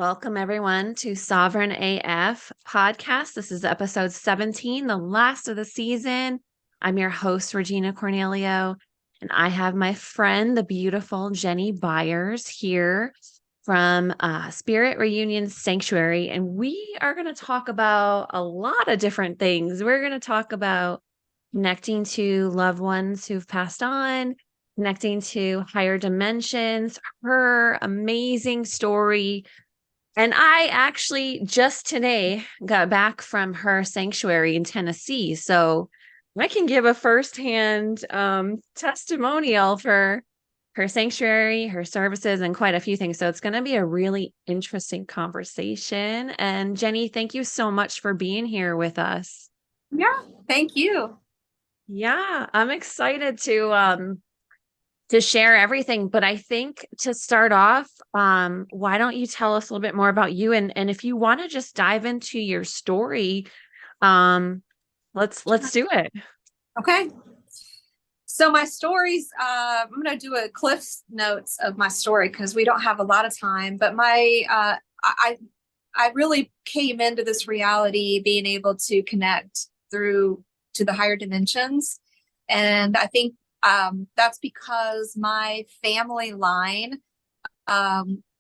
Welcome, everyone, to Sovereign AF podcast. This is episode 17, the last of the season. I'm your host, Regina Cornelio, and I have my friend, the beautiful Jennie Byers, here from Spirit Reunion Sanctuary. And we are going to talk about a lot of different things. We're going to talk about connecting to loved ones who've passed on, connecting to higher dimensions, her amazing story. And I actually just today got back from her sanctuary in Tennessee. So I can give a firsthand testimonial for her sanctuary, her services, and quite a few things. So it's going to be a really interesting conversation. And Jennie, thank you so much for being here with us. Yeah, thank you. Yeah, I'm excited to share everything. But I think to start off, why don't you tell us a little bit more about you? And if you want to just dive into your story, um, let's do it. Okay. So my stories, I'm going to do a Cliff's notes of my story because we don't have a lot of time, but I really came into this reality being able to connect through to the higher dimensions. And I think that's because my family line,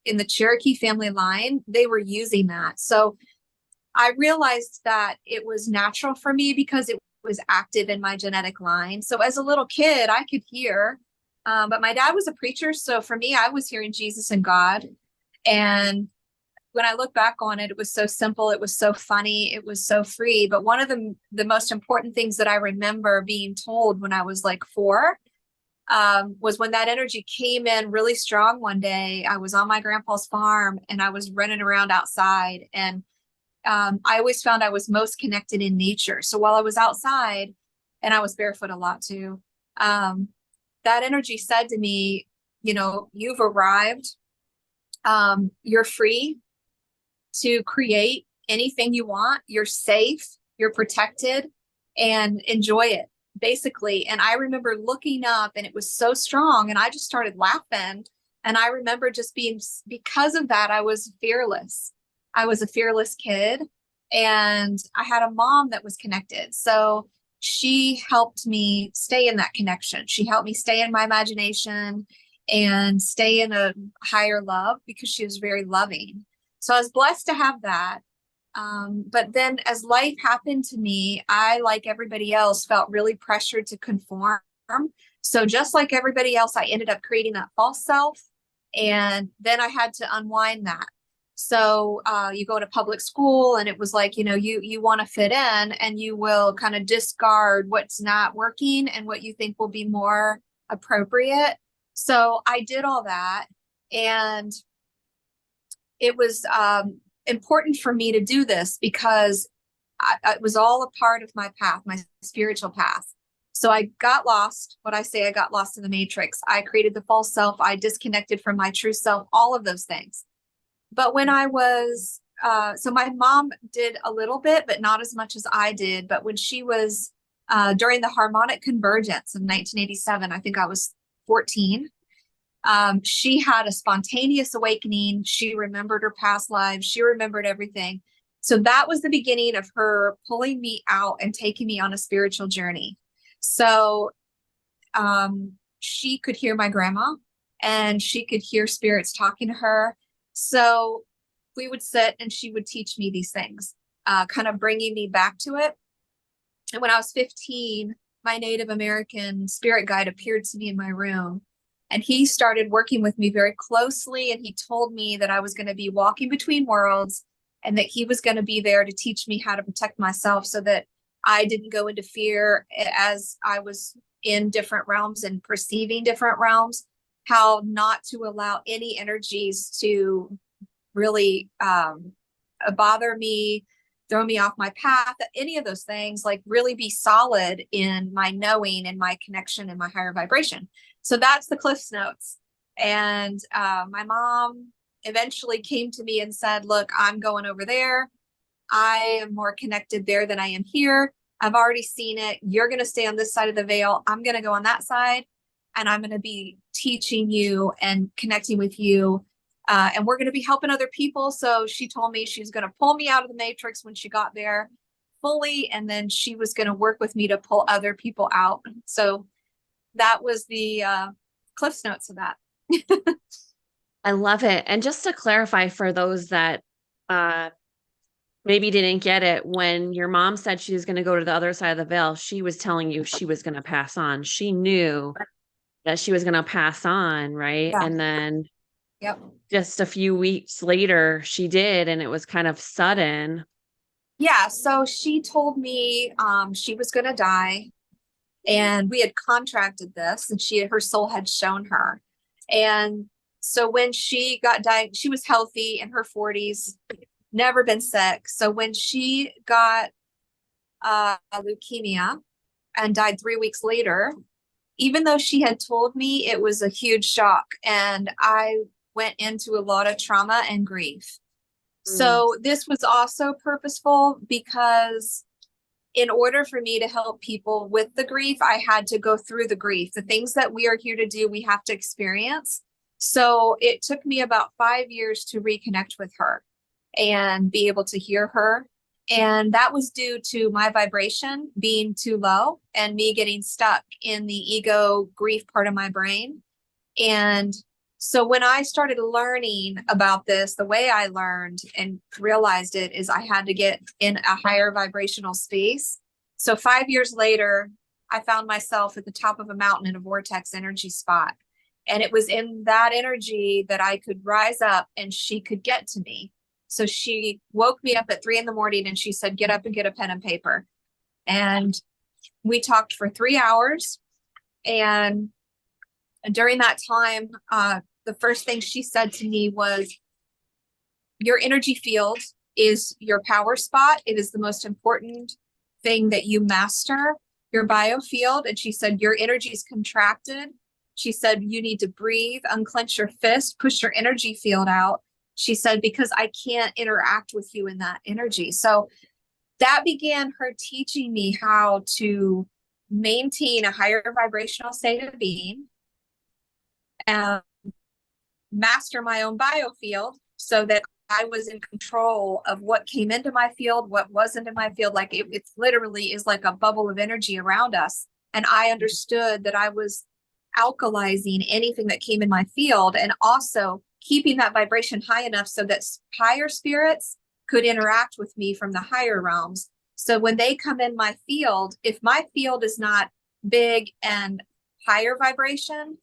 in the Cherokee family line, they were using that. So I realized that it was natural for me because it was active in my genetic line. So as a little kid, I could hear, but my dad was a preacher. So for me, I was hearing Jesus and God. And when I look back on it, it was so simple. It was so funny. It was so free. But one of the most important things that I remember being told when I was like 4, was when that energy came in really strong one day. I was on my grandpa's farm and I was running around outside, and I always found I was most connected in nature. So while I was outside, and I was barefoot a lot too, that energy said to me, you've arrived. You're free to create anything you want. You're safe, you're protected, and enjoy it, basically. And I remember looking up and it was so strong, and I just started laughing. And I remember just because of that, I was fearless. I was a fearless kid, and I had a mom that was connected. So she helped me stay in that connection. She helped me stay in my imagination and stay in a higher love because she was very loving. So I was blessed to have that. But then as life happened to me, I, like everybody else, felt really pressured to conform. So just like everybody else, I ended up creating that false self. And then I had to unwind that. So you go to public school, and it was like, you want to fit in, and you will kind of discard what's not working and what you think will be more appropriate. So I did all that. And it was important for me to do this because it was all a part of my path, my spiritual path. So I got lost. What I say, I got lost in the matrix. I created the false self. I disconnected from my true self, all of those things. But when I was, so my mom did a little bit, but not as much as I did. But when she was during the harmonic convergence of 1987, I think I was 14. She had a spontaneous awakening. She remembered her past lives. She remembered everything. So that was the beginning of her pulling me out and taking me on a spiritual journey. So she could hear my grandma, and she could hear spirits talking to her. So we would sit and she would teach me these things, kind of bringing me back to it. And when I was 15, my Native American spirit guide appeared to me in my room. And he started working with me very closely. And he told me that I was going to be walking between worlds, and that he was going to be there to teach me how to protect myself so that I didn't go into fear as I was in different realms and perceiving different realms, how not to allow any energies to really bother me, throw me off my path, any of those things, like really be solid in my knowing and my connection and my higher vibration. So that's the Cliff's Notes. And my mom eventually came to me and said, look, I'm going over there. I am more connected there than I am here. I've already seen it. You're going to stay on this side of the veil. I'm going to go on that side. And I'm going to be teaching you and connecting with you and we're going to be helping other people. So she told me she was going to pull me out of the matrix when she got there fully, and then she was going to work with me to pull other people out. So that was the Cliff's Notes of that. I love it. And just to clarify for those that maybe didn't get it, when your mom said she was going to go to the other side of the veil, she was telling you she was going to pass on. She knew that she was going to pass on, right? Yeah. And then Yep. just a few weeks later, she did, and it was kind of sudden. Yeah. So she told me she was going to die, and we had contracted this, and her soul had shown her. And so when she got died, she was healthy in her 40s, never been sick. So when she got leukemia and died 3 weeks later, even though she had told me, it was a huge shock, and I went into a lot of trauma and grief. So this was also purposeful, because in order for me to help people with the grief, I had to go through the grief. The things that we are here to do, we have to experience. So it took me about 5 years to reconnect with her and be able to hear her. And that was due to my vibration being too low and me getting stuck in the ego grief part of my brain. And so when I started learning about this, the way I learned and realized it is I had to get in a higher vibrational space. So 5 years later, I found myself at the top of a mountain in a vortex energy spot. And it was in that energy that I could rise up and she could get to me. So she woke me up at 3 a.m. and she said, get up and get a pen and paper. And we talked for 3 hours. And during that time, the first thing she said to me was, your energy field is your power spot. It is the most important thing that you master, your biofield. And she said, your energy is contracted. She said, you need to breathe, unclench your fist, push your energy field out. She said, because I can't interact with you in that energy. So that began her teaching me how to maintain a higher vibrational state of being, and master my own biofield so that I was in control of what came into my field, what wasn't in my field. Like it literally is like a bubble of energy around us. And I understood that I was alkalizing anything that came in my field, and also keeping that vibration high enough so that higher spirits could interact with me from the higher realms. So when they come in my field, if my field is not big and higher vibration,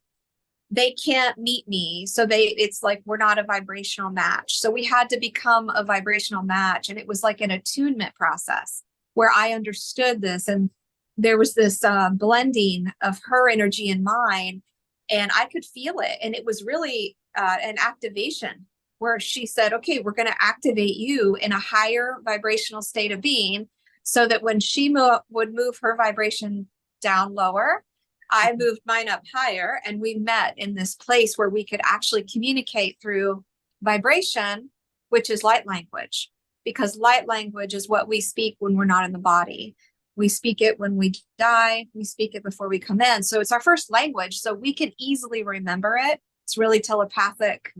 they can't meet me. So it's like we're not a vibrational match. So we had to become a vibrational match. And it was like an attunement process where I understood this. And there was this blending of her energy and mine, and I could feel it. And it was really an activation where she said, okay, we're going to activate you in a higher vibrational state of being, so that when she would move her vibration down lower, I moved mine up higher, and we met in this place where we could actually communicate through vibration, which is light language, because light language is what we speak when we're not in the body. We speak it when we die. We speak it before we come in. So it's our first language. So we can easily remember it. It's really telepathic,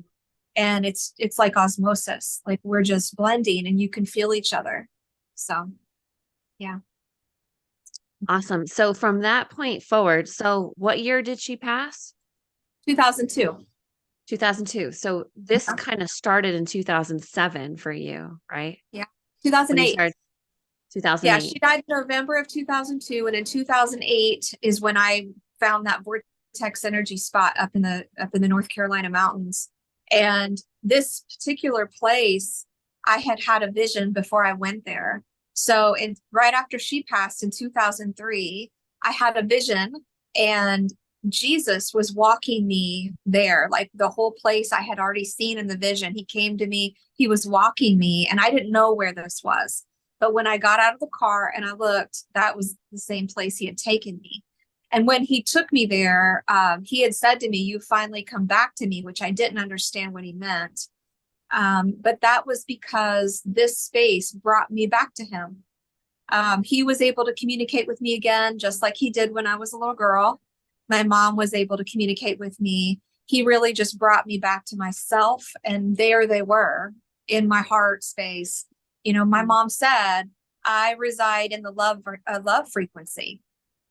and it's like osmosis. Like we're just blending, and you can feel each other. So, yeah. Awesome. So from that point forward, so what year did she pass? 2002. 2002. So this kind of started in 2007 for you, right? Yeah. When you 2008. started 2008. Yeah, she died in November of 2002, and in 2008 is when I found that vortex energy spot up in the North Carolina mountains. And this particular place, I had a vision before I went there. So right after she passed in 2003, I had a vision, and Jesus was walking me there. Like the whole place I had already seen in the vision. He came to me, he was walking me, and I didn't know where this was. But when I got out of the car and I looked, that was the same place he had taken me. And when he took me there, he had said to me, you finally come back to me, which I didn't understand what he meant. But that was because this space brought me back to him. He was able to communicate with me again, just like he did when I was a little girl. My mom was able to communicate with me. he really just brought me back to myself. And there they were in my heart space. You know, my mom said, I reside in the love frequency.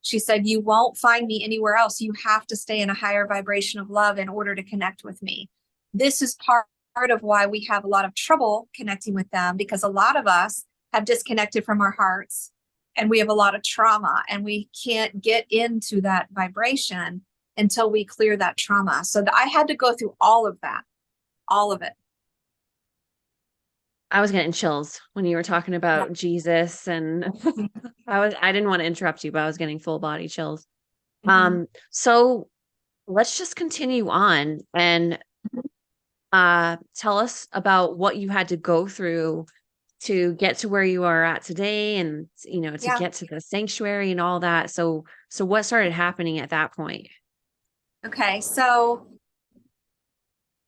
She said, you won't find me anywhere else. You have to stay in a higher vibration of love in order to connect with me. This is part of why we have a lot of trouble connecting with them, because a lot of us have disconnected from our hearts and we have a lot of trauma and we can't get into that vibration until we clear that trauma. So I had to go through all of that, all of it. I was getting chills when you were talking about Jesus, and I didn't want to interrupt you, but I was getting full body chills. So let's just continue on and tell us about what you had to go through to get to where you are at today, and to get to the sanctuary and all that. So what started happening at that point? Okay, so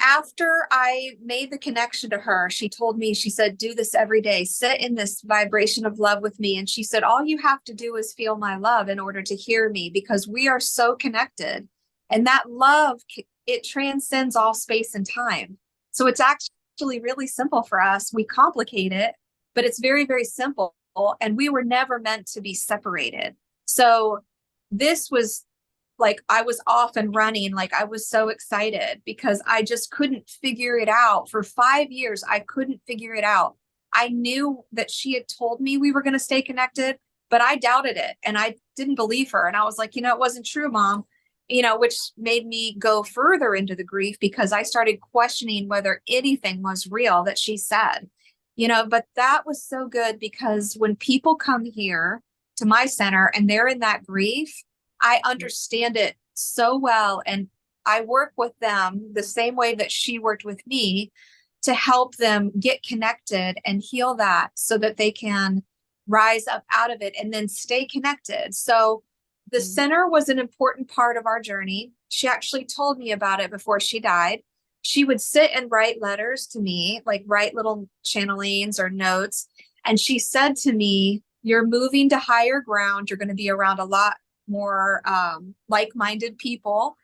after I made the connection to her, she told me, she said, do this every day, sit in this vibration of love with me. And she said, all you have to do is feel my love in order to hear me, because we are so connected. And that love, it transcends all space and time. So it's actually really simple for us. We complicate it, but it's very, very simple. And we were never meant to be separated. So this was like, I was off and running. Like, I was so excited because I just couldn't figure it out. For 5 years, I couldn't figure it out. I knew that she had told me we were going to stay connected, but I doubted it and I didn't believe her. And I was like, it wasn't true, Mom, which made me go further into the grief, because I started questioning whether anything was real that she said, but that was so good, because when people come here to my center and they're in that grief, I understand it so well. And I work with them the same way that she worked with me, to help them get connected and heal that, so that they can rise up out of it and then stay connected. So the center was an important part of our journey. She actually told me about it before she died. She would sit and write letters to me, like write little channelings or notes. And she said to me, you're moving to higher ground. You're going to be around a lot more like-minded people.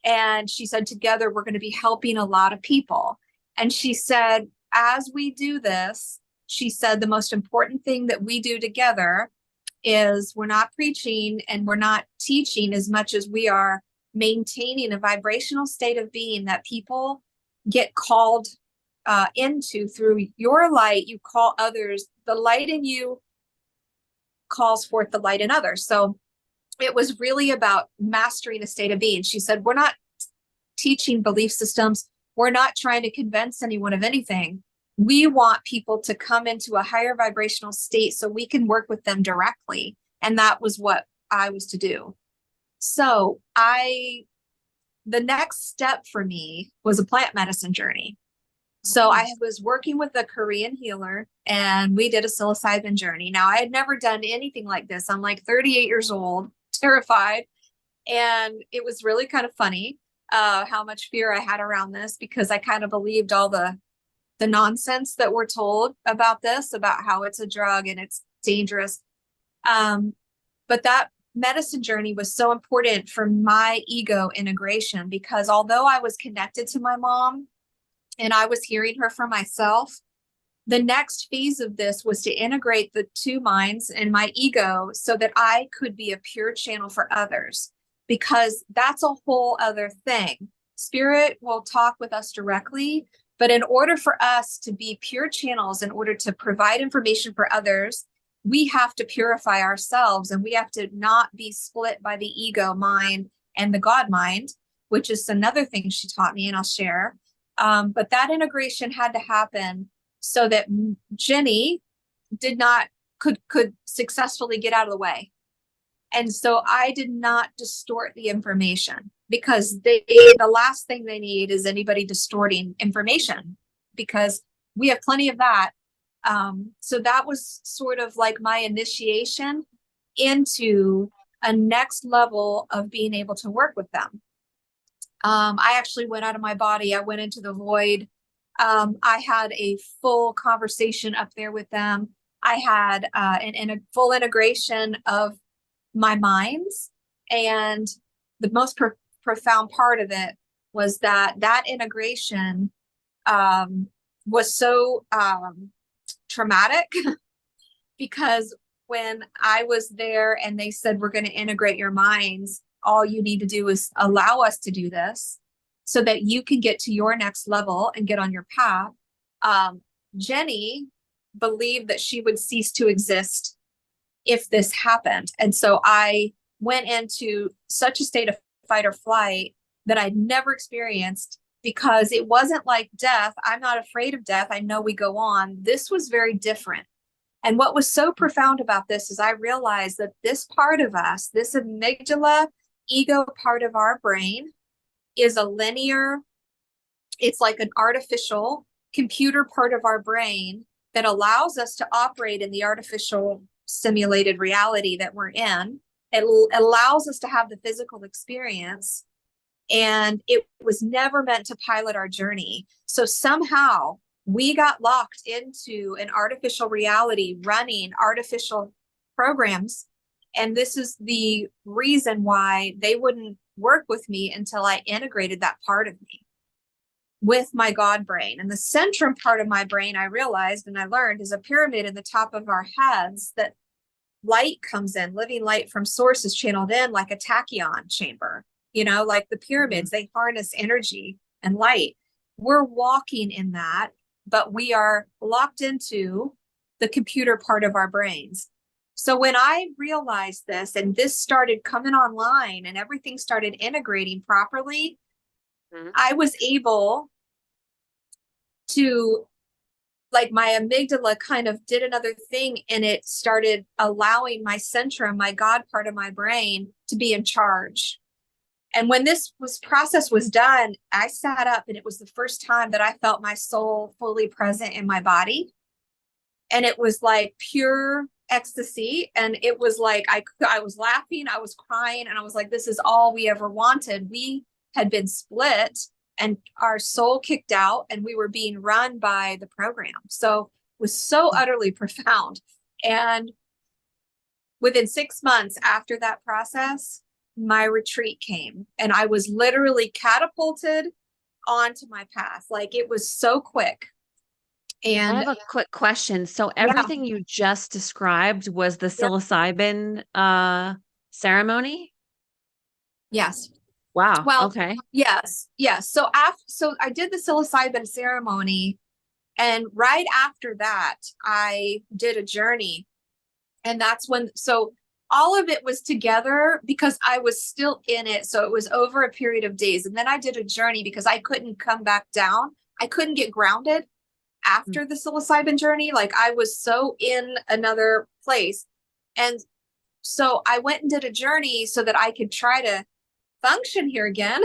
And she said, together, we're going to be helping a lot of people. And she said, as we do this, she said, the most important thing that we do together is we're not preaching and we're not teaching as much as we are maintaining a vibrational state of being that people get called into through your light. You call others, the light in you calls forth the light in others. So it was really about mastering a state of being. She said, we're not teaching belief systems. We're not trying to convince anyone of anything. We want people to come into a higher vibrational state so we can work with them directly. And that was what I was to do. So the next step for me was a plant medicine journey. So I was working with a Korean healer and we did a psilocybin journey. Now, I had never done anything like this. I'm like 38 years old, terrified. And it was really kind of funny how much fear I had around this, because I kind of believed all the nonsense that we're told about this, about how it's a drug and it's dangerous. But that medicine journey was so important for my ego integration, because although I was connected to my mom and I was hearing her for myself, the next phase of this was to integrate the two minds and my ego so that I could be a pure channel for others, because that's a whole other thing. Spirit will talk with us directly, but in order for us to be pure channels, in order to provide information for others, we have to purify ourselves, and we have to not be split by the ego mind and the God mind, which is another thing she taught me, and I'll share. But that integration had to happen so that Jennie could successfully get out of the way. And so I did not distort the information, because the last thing they need is anybody distorting information, because we have plenty of that. So that was sort of like my initiation into a next level of being able to work with them. I actually went out of my body. I went into the void. I had a full conversation up there with them. I had a full integration of my minds. And the most profound part of it was that integration was so traumatic because when I was there and they said, we're going to integrate your minds, all you need to do is allow us to do this so that you can get to your next level and get on your path. Jennie believed that she would cease to exist if this happened. And so I went into such a state of fight or flight that I'd never experienced, because it wasn't like death. I'm not afraid of death. I know we go on. This was very different. And what was so profound about this is I realized that this part of us, this amygdala ego part of our brain, is a linear, it's like an artificial computer part of our brain that allows us to operate in the artificial simulated reality that we're in. It allows us to have the physical experience, and it was never meant to pilot our journey. So somehow we got locked into an artificial reality running artificial programs. And this is the reason why they wouldn't work with me until I integrated that part of me with my God brain. And the centrum part of my brain, I realized and I learned, is a pyramid in the top of our heads that light comes in, living light from source is channeled in like a tachyon chamber, like the pyramids, they harness energy and light. We're walking in that, but we are locked into the computer part of our brains. So when I realized this and this started coming online and everything started integrating properly, I was able to, like, my amygdala kind of did another thing, and it started allowing my centrum, my God part of my brain, to be in charge. And when this process was done, I sat up, and it was the first time that I felt my soul fully present in my body. And it was like pure ecstasy. And it was like, I was laughing, I was crying, and I was like, this is all we ever wanted. We had been split and our soul kicked out, and we were being run by the program. So it was so utterly profound. And within 6 months after that process, my retreat came, and I was literally catapulted onto my path. Like, it was so quick. And I have a quick question. So everything you just described was the psilocybin ceremony? Yes. Wow. Well, Okay. yes. So I did the psilocybin ceremony, and right after that, I did a journey. And that's when, so all of it was together because I was still in it. So it was over a period of days. And then I did a journey because I couldn't come back down. I couldn't get grounded after the psilocybin journey. Like, I was so in another place. And so I went and did a journey so that I could try to function here again,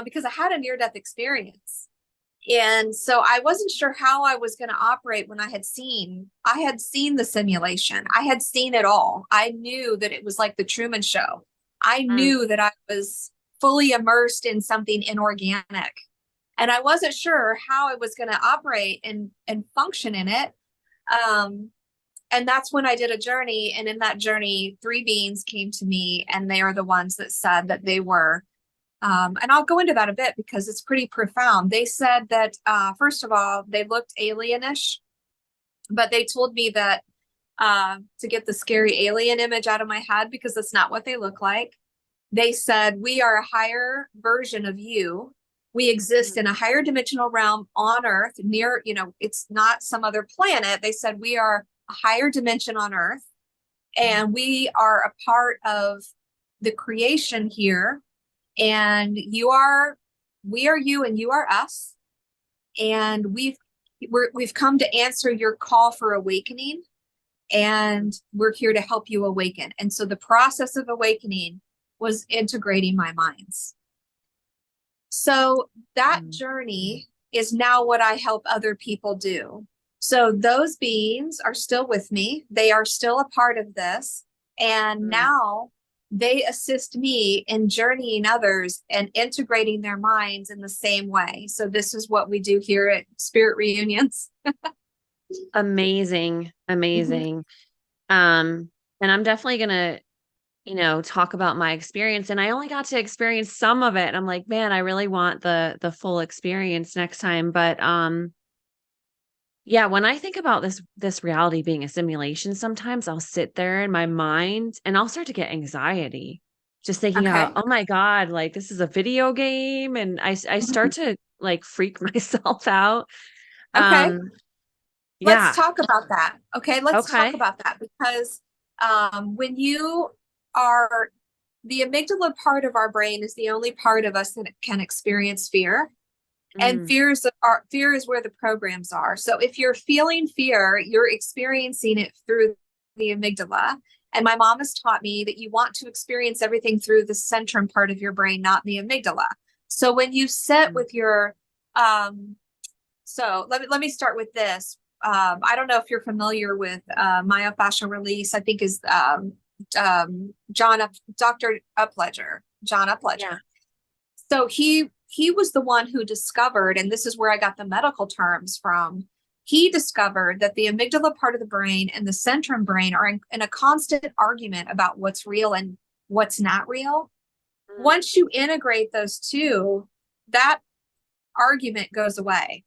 because I had a near-death experience. And so I wasn't sure how I was going to operate when I had seen the simulation. I had seen it all. I knew that it was like the Truman Show. I knew that I was fully immersed in something inorganic. And I wasn't sure how I was going to operate and function in it. And that's when I did a journey. And in that journey, 3 beings came to me, and they are the ones that said that they were, and I'll go into that a bit because it's pretty profound. They said that, first of all, they looked alienish, but they told me that to get the scary alien image out of my head, because that's not what they look like. They said, we are a higher version of you. We exist in a higher dimensional realm on Earth, near, it's not some other planet. They said, we are a higher dimension on Earth, and we are a part of the creation here. And we are you and you are us. And we've come to answer your call for awakening, and we're here to help you awaken. And so the process of awakening was integrating my minds. So that journey is now what I help other people do. So those beings are still with me. They are still a part of this. And now they assist me in journeying others and integrating their minds in the same way. So this is what we do here at Spirit Reunions. Amazing. And I'm definitely going to talk about my experience. And I only got to experience some of it. And I'm like, man, I really want the full experience next time. But yeah, when I think about this reality being a simulation, sometimes I'll sit there in my mind and I'll start to get anxiety just thinking about, Okay. oh my God, like this is a video game. And I start to like freak myself out. Okay. Um, Let's yeah. talk about that. Okay. Let's talk Okay. about that because when you are the amygdala part of our brain is the only part of us that can experience fear. And Mm, fear is where the programs are. So if you're feeling fear, you're experiencing it through the amygdala. And my mom has taught me that you want to experience everything through the centrum part of your brain, not the amygdala. So when you sit mm, with your so let me start with this. I don't know if you're familiar with myofascial release. I think is Dr. Upledger, John yeah. Upledger. So he was the one who discovered, and this is where I got the medical terms from. He discovered that the amygdala part of the brain and the centrum brain are in a constant argument about what's real and what's not real. Mm, Once you integrate those two, that argument goes away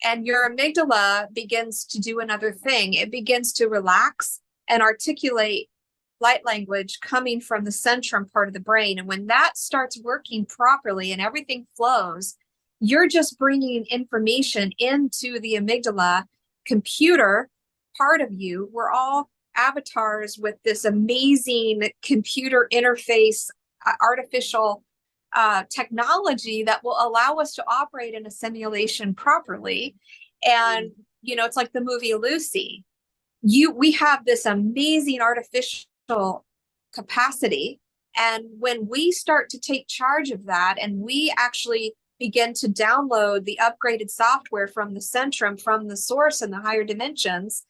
and your amygdala begins to do another thing. It begins to relax and articulate light language coming from the centrum part of the brain. And when that starts working properly and everything flows, you're just bringing information into the amygdala computer part of you. We're all avatars with this amazing computer interface, artificial technology that will allow us to operate in a simulation properly. And, mm, it's like the movie Lucy. We have this amazing artificial capacity. And when we start to take charge of that and we actually begin to download the upgraded software from the centrum, from the source and the higher dimensions,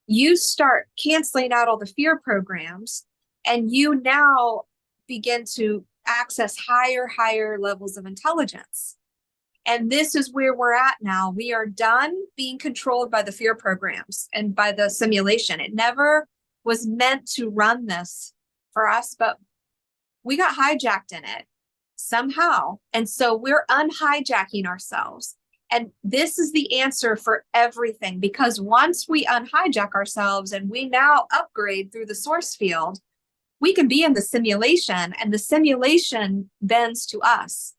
you start canceling out all the fear programs and you now begin to access higher levels of intelligence. And this is where we're at now. We are done being controlled by the fear programs and by the simulation. It never was meant to run this for us, but we got hijacked in it somehow. And so we're unhijacking ourselves. And this is the answer for everything, because once we unhijack ourselves and we now upgrade through the source field, we can be in the simulation and the simulation bends to us.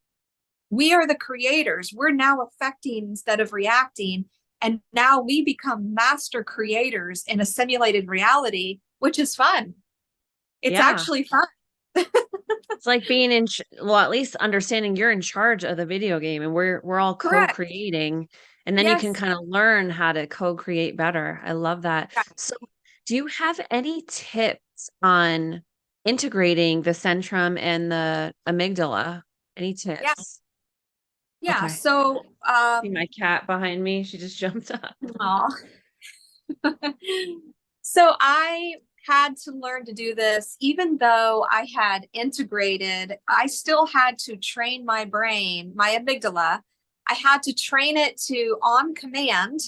We are the creators. We're now affecting instead of reacting. And now we become master creators in a simulated reality, which is fun. It's yeah. actually fun. It's like being well, at least understanding you're in charge of the video game and we're all Correct. co-creating, and then you can Yes. kind of learn how to co-create better. I love that. Yeah. So, do you have any tips on integrating the centrum and the amygdala? Any Yeah. tips? Yeah. Okay. So, See my cat behind me. She just jumped up. aw. So I had to learn to do this, even though I had integrated, I still had to train my brain, my amygdala. I had to train it to, on command,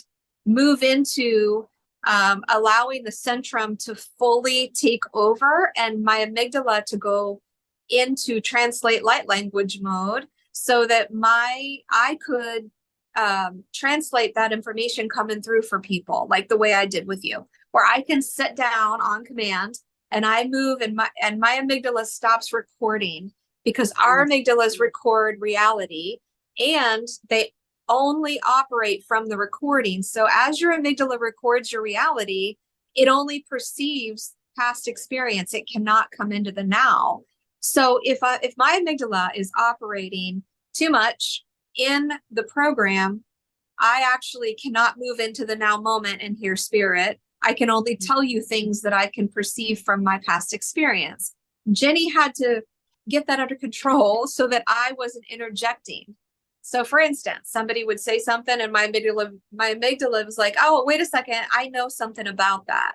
move into allowing the centrum to fully take over and my amygdala to go into translate light language mode so that I could translate that information coming through for people like the way I did with you, where I can sit down on command and I move and my amygdala stops recording because our Mm, amygdalas record reality and they only operate from the recording. So as your amygdala records your reality, it only perceives past experience. It cannot come into the now. So if my amygdala is operating too much in the program, I actually cannot move into the now moment and hear spirit. I can only mm, tell you things that I can perceive from my past experience. Jennie had to get that under control so that I wasn't interjecting. So for instance, somebody would say something and my amygdala was like, oh, wait a second, I know something about that.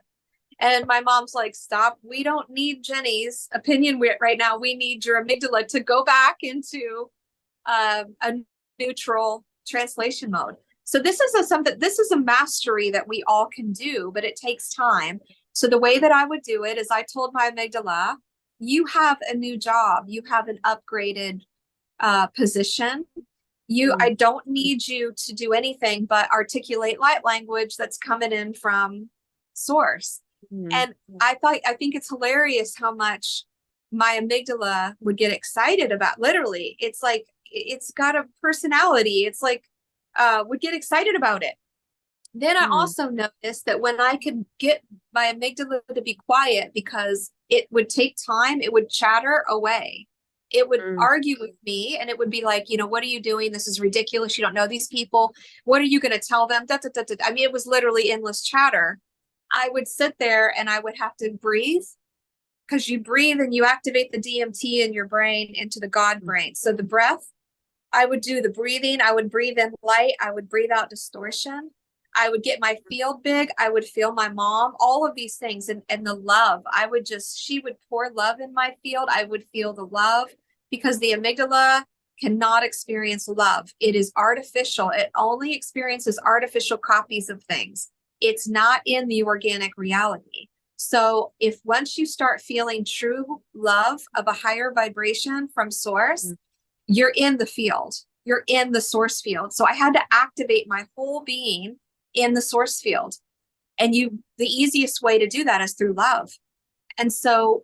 And my mom's like, stop, we don't need Jennie's opinion right now. We need your amygdala to go back into a neutral translation mode. So this is a mastery that we all can do, but it takes time. So the way that I would do it is I told my amygdala, you have a new job, you have an upgraded position. I don't need you to do anything but articulate light language that's coming in from source. Mm. And I think it's hilarious how much my amygdala would get excited about. Literally, it's like it's got a personality. It's like would get excited about it. Then I Mm. also noticed that when I could get my amygdala to be quiet, because it would take time, it would chatter away. It would Mm. argue with me and it would be like, what are you doing? This is ridiculous. You don't know these people. What are you going to tell them? Da, da, da, da. I mean, it was literally endless chatter. I would sit there and I would have to breathe, because you breathe and you activate the DMT in your brain into the God brain. So the breath, I would do the breathing. I would breathe in light. I would breathe out distortion. I would get my field big. I would feel my mom, all of these things. And the love, she would pour love in my field. I would feel the love, because the amygdala cannot experience love. It is artificial. It only experiences artificial copies of things. It's not in the organic reality. So if once you start feeling true love of a higher vibration from source, you're in the field, you're in the source field. So I had to activate my whole being in the source field. And the easiest way to do that is through love. And so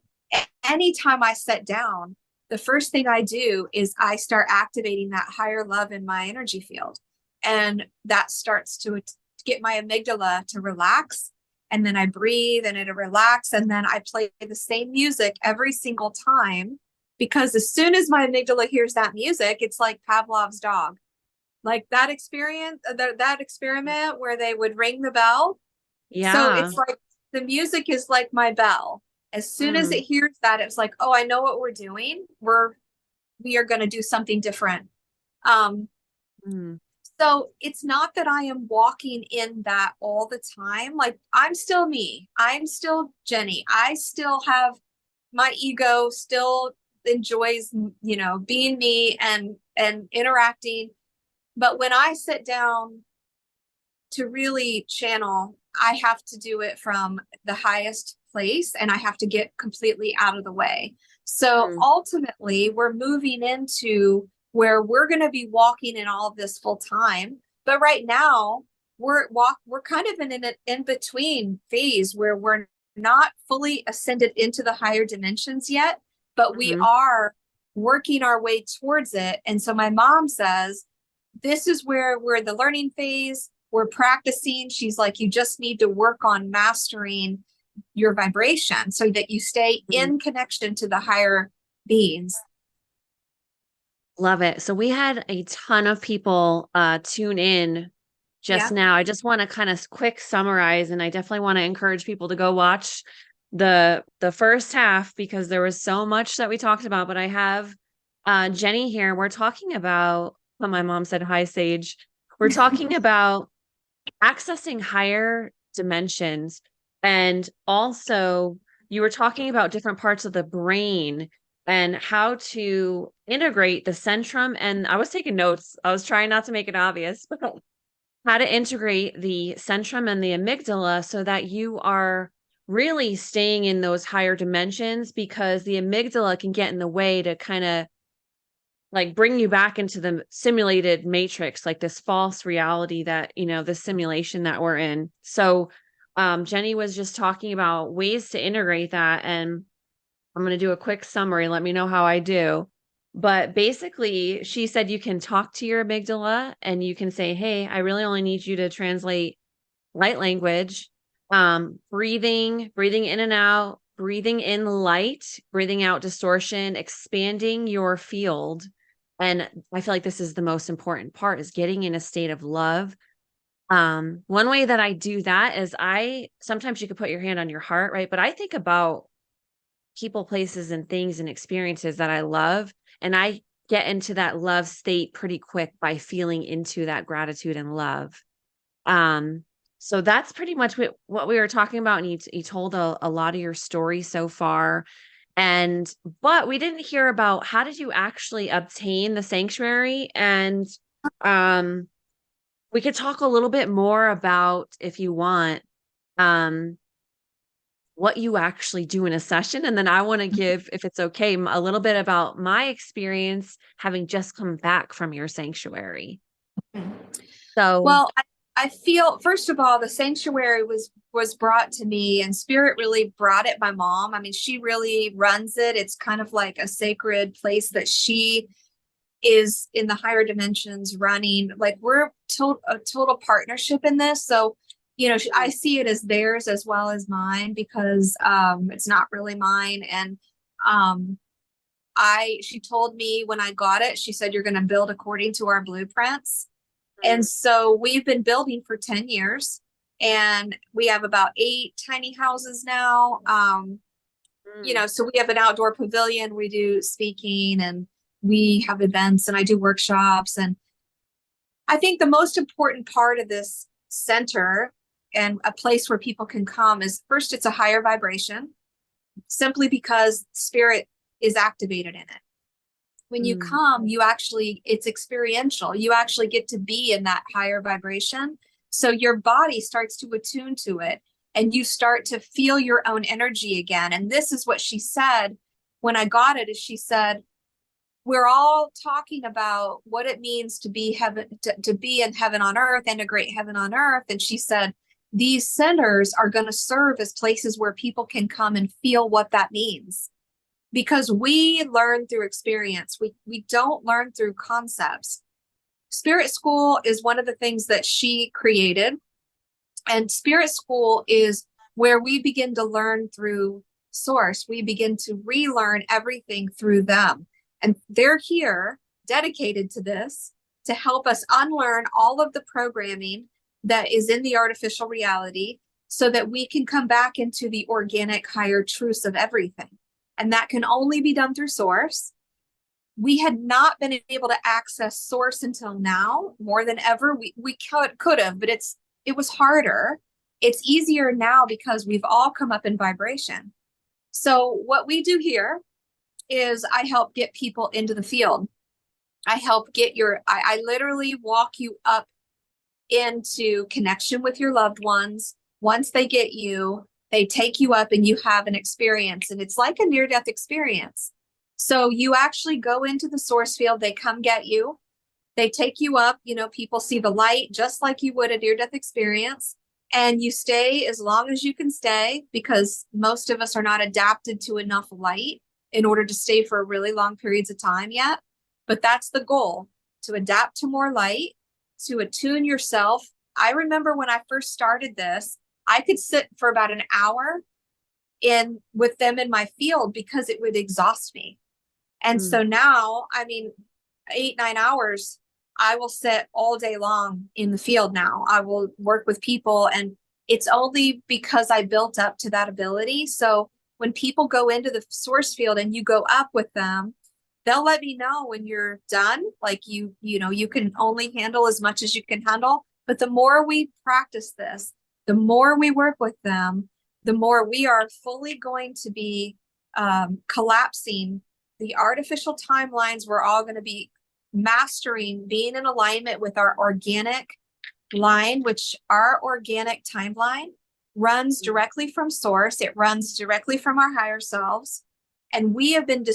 anytime I sit down, the first thing I do is I start activating that higher love in my energy field. And that starts to get my amygdala to relax. And then I breathe and it'll relax. And then I play the same music every single time, because as soon as my amygdala hears that music, it's like Pavlov's dog. Like that experiment where they would ring the bell. So Yeah. it's like the music is like my bell. As soon as it hears that, it's like, oh, I know what we're doing. We are going to do something different. So it's not that I am walking in that all the time. Like I'm still me. I'm still Jennie. I still have my ego still enjoys, being me and interacting. But when I sit down to really channel, I have to do it from the highest place and I have to get completely out of the way. So ultimately, we're moving into where we're going to be walking in all of this full time. But right now, we're kind of in an in-between phase where we're not fully ascended into the higher dimensions yet, but we are working our way towards it. And so my mom says, this is where we're in the learning phase. We're practicing. She's like, you just need to work on mastering your vibration so that you stay in connection to the higher beings. Love it. So we had a ton of people tune in just Yeah. now. I just want to kind of quick summarize, and I definitely want to encourage people to go watch the first half, because there was so much that we talked about. But I have Jennie here. We're talking about, well, my mom said hi, Sage. We're talking about accessing higher dimensions. And also, you were talking about different parts of the brain and how to integrate the centrum. And I was taking notes. I was trying not to make it obvious, but how to integrate the centrum and the amygdala so that you are really staying in those higher dimensions, because the amygdala can get in the way to kind of like bring you back into the simulated matrix, like this false reality that, the simulation that we're in. So, Jennie was just talking about ways to integrate that. And I'm going to do a quick summary. Let me know how I do. But basically, she said you can talk to your amygdala and you can say, hey, I really only need you to translate light language, breathing in and out, breathing in light, breathing out distortion, expanding your field. And I feel like this is the most important part, is getting in a state of love. One way that I do that is sometimes you could put your hand on your heart, right? But I think about people, places, and things and experiences that I love. And I get into that love state pretty quick by feeling into that gratitude and love. So that's pretty much what we were talking about. And you told a lot of your story so far. But we didn't hear about, how did you actually obtain the sanctuary? And we could talk a little bit more about, if you want, um, what you actually do in a session. And then I want to give, if it's okay, a little bit about my experience having just come back from your sanctuary. Mhm. So, Well, I feel, first of all, the sanctuary was brought to me, and spirit really brought it. My mom, I mean, she really runs it. It's kind of like a sacred place that she is in the higher dimensions running. Like, we're a total partnership in this. So, I see it as theirs as well as mine, because it's not really mine. And um she told me when I got it, she said, you're going to build according to our blueprints. And so we've been building for 10 years, and we have about 8 tiny houses now. So we have an outdoor pavilion, we do speaking, and we have events, and I do workshops. And I think the most important part of this center and a place where people can come is, first, it's a higher vibration, simply because spirit is activated in it. When you come, it's experiential. You actually get to be in that higher vibration. So your body starts to attune to it, and you start to feel your own energy again. And this is what she said when I got it, is she said, we're all talking about what it means to be heaven, to be in heaven on earth, and a great heaven on earth. And she said, these centers are going to serve as places where people can come and feel what that means. Because we learn through experience. We don't learn through concepts. Spirit School is one of the things that she created. And Spirit School is where we begin to learn through source. We begin to relearn everything through them. And they're here dedicated to this, to help us unlearn all of the programming that is in the artificial reality, so that we can come back into the organic higher truths of everything. And that can only be done through source. We had not been able to access source until now, more than ever. We could have, but it was harder. It's easier now because we've all come up in vibration. So what we do here is I help get people into the field. I help get I literally walk you up into connection with your loved ones. Once they get you, they take you up and you have an experience, and it's like a near-death experience. So you actually go into the source field, they come get you, they take you up, people see the light just like you would a near-death experience, and you stay as long as you can stay, because most of us are not adapted to enough light in order to stay for really long periods of time yet. But that's the goal, to adapt to more light, to attune yourself. I remember when I first started this, I could sit for about an hour with them in my field because it would exhaust me. And so now, 8, 9 hours, I will sit all day long in the field now. I will work with people, and it's only because I built up to that ability. So when people go into the source field and you go up with them, they'll let me know when you're done. Like you can only handle as much as you can handle. But the more we practice this, the more we work with them, the more we are fully going to be collapsing the artificial timelines. We're all going to be mastering being in alignment with our organic line, which our organic timeline runs directly from source. It runs directly from our higher selves. And we have been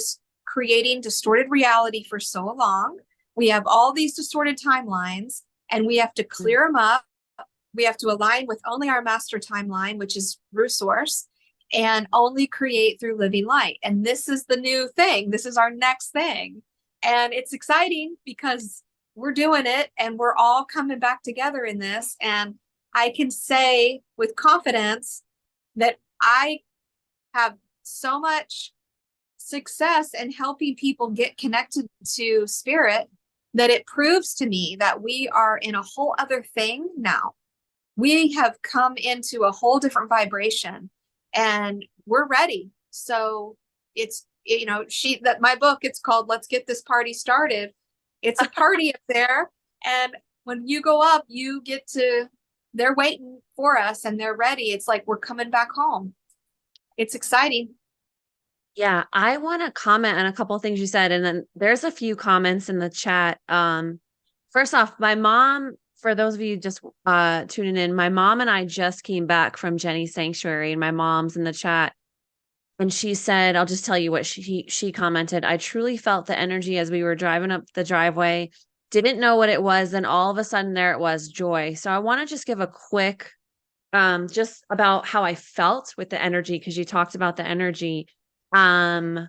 creating distorted reality for so long. We have all these distorted timelines, and we have to clear them up. We have to align with only our master timeline, which is through source, and only create through living light. And this is the new thing. This is our next thing. And it's exciting because we're doing it and we're all coming back together in this. And I can say with confidence that I have so much success in helping people get connected to spirit that it proves to me that we are in a whole other thing now. We have come into a whole different vibration, and we're ready. So it's, my book, it's called Let's Get This Party Started. It's a party up there. And when you go up, they're waiting for us and they're ready. It's like we're coming back home. It's exciting. Yeah, I want to comment on a couple of things you said, and then there's a few comments in the chat. First off, my mom for those of you just tuning in, my mom and I just came back from Jennie's sanctuary, and my mom's in the chat. And she said, I'll just tell you what she commented. I truly felt the energy as we were driving up the driveway. Didn't know what it was, and all of a sudden there it was, joy. So I want to just give a quick just about how I felt with the energy, because you talked about the energy. I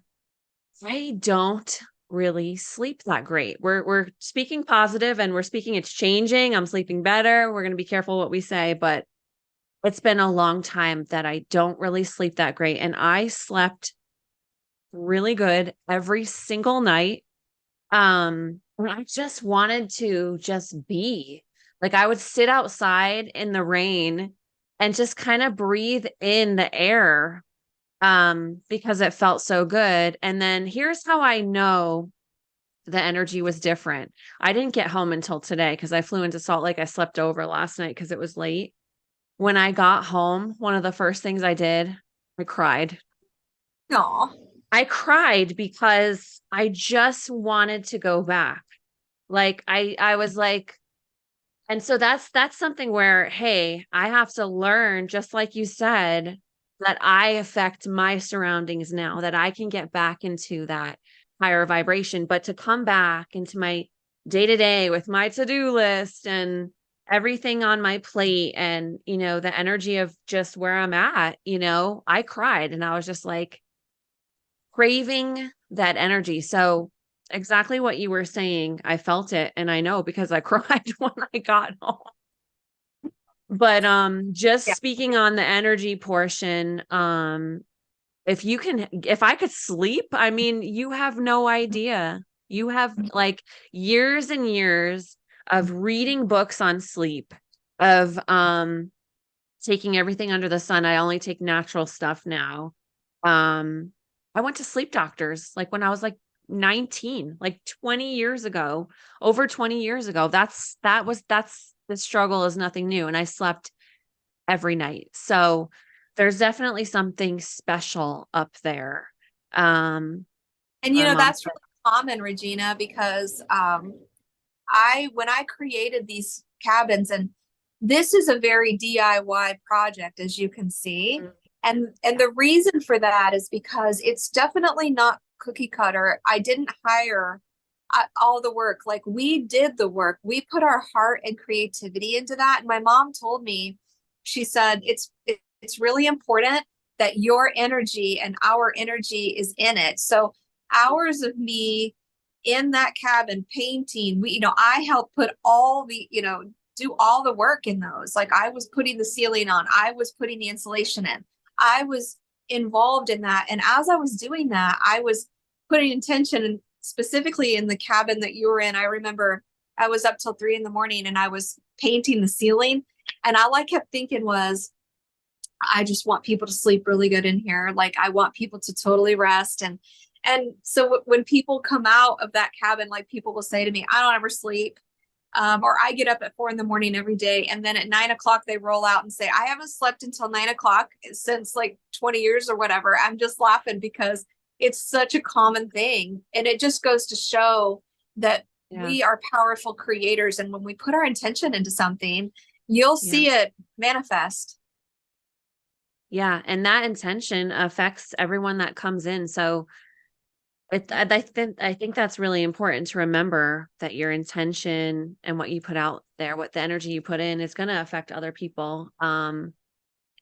don't really sleep that great. We're speaking positive, and we're speaking it's changing. I'm sleeping better. We're going to be careful what we say, but it's been a long time that I don't really sleep that great. And I slept really good every single night. And I just wanted to just be like, I would sit outside in the rain and just kind of breathe in the air, because it felt so good. And then here's how I know the energy was different. I didn't get home until today because I flew into Salt Lake. I slept over last night because it was late. When I got home, one of the first things I did, I cried. No. I cried because I just wanted to go back. Like I was like, and so that's something where, hey, I have to learn, just like you said, that I affect my surroundings now, that I can get back into that higher vibration. But to come back into my day to day with my to-do list and everything on my plate, and, the energy of just where I'm at, I cried, and I was just like craving that energy. So exactly what you were saying, I felt it, and I know because I cried when I got home. But just Yeah. speaking on the energy portion, if I could sleep, I mean, you have no idea. You have like years and years of reading books on sleep, of taking everything under the sun. I only take natural stuff now. Um I went to sleep doctors like when I was like 19, like 20 years ago, over 20 years ago. That's the struggle is nothing new, and I slept every night. So there's definitely something special up there. And My mom that's said, really common, Regina, because when I created these cabins, and this is a very DIY project, as you can see. "Mm, And the reason for that is because it's definitely not cookie cutter. I didn't hire all the work. Like, we did the work. We put our heart and creativity into that. And my mom told me, she said, it's really important that your energy and our energy is in it. So hours of me in that cabin painting, I helped put all the, do all the work in those. Like, I was putting the ceiling on, I was putting the insulation in, I was involved in that. And as I was doing that, I was putting intention, and specifically in the cabin that you were in, I remember I was up till 3 a.m. and I was painting the ceiling. And all I kept thinking was, I just want people to sleep really good in here. Like, I want people to totally rest. And so when people come out of that cabin, like, people will say to me, I don't ever sleep. Or I get up at 4 a.m. every day. And then at 9 o'clock, they roll out and say, I haven't slept until 9 o'clock since like 20 years or whatever. I'm just laughing because it's such a common thing. And it just goes to show that yeah, we are powerful creators. And when we put our intention into something, you'll yeah, see it manifest. yeah." And that intention affects everyone that comes in. So I think that's really important to remember, that your intention and what you put out there, what the energy you put in, is going to affect other people. I'm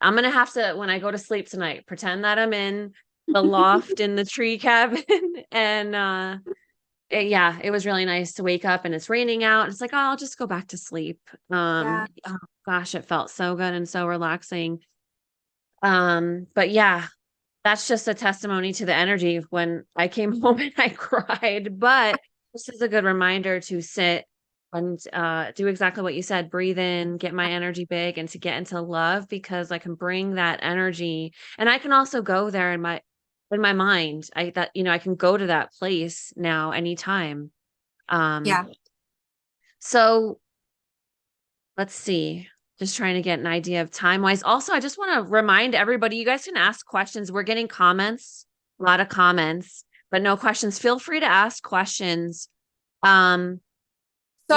going to have to, when I go to sleep tonight, pretend that I'm in the loft in the tree cabin. And yeah, it was really nice to wake up and it's raining out. It's like, oh, I'll just go back to sleep. Yeah. Oh gosh, it felt so good and so relaxing. But yeah, that's just a testimony to the energy. When I came home and I cried, but this is a good reminder to sit and do exactly what you said, breathe in, get my energy big, and to get into love, because I can bring that energy, and I can also go there in my mind. I can go to that place now anytime. Um, Yeah. so let's see. Just trying to get an idea of time wise. Also, I just want to remind everybody, you guys can ask questions. We're getting comments, a lot of comments, but no questions. Feel free to ask questions. Um, So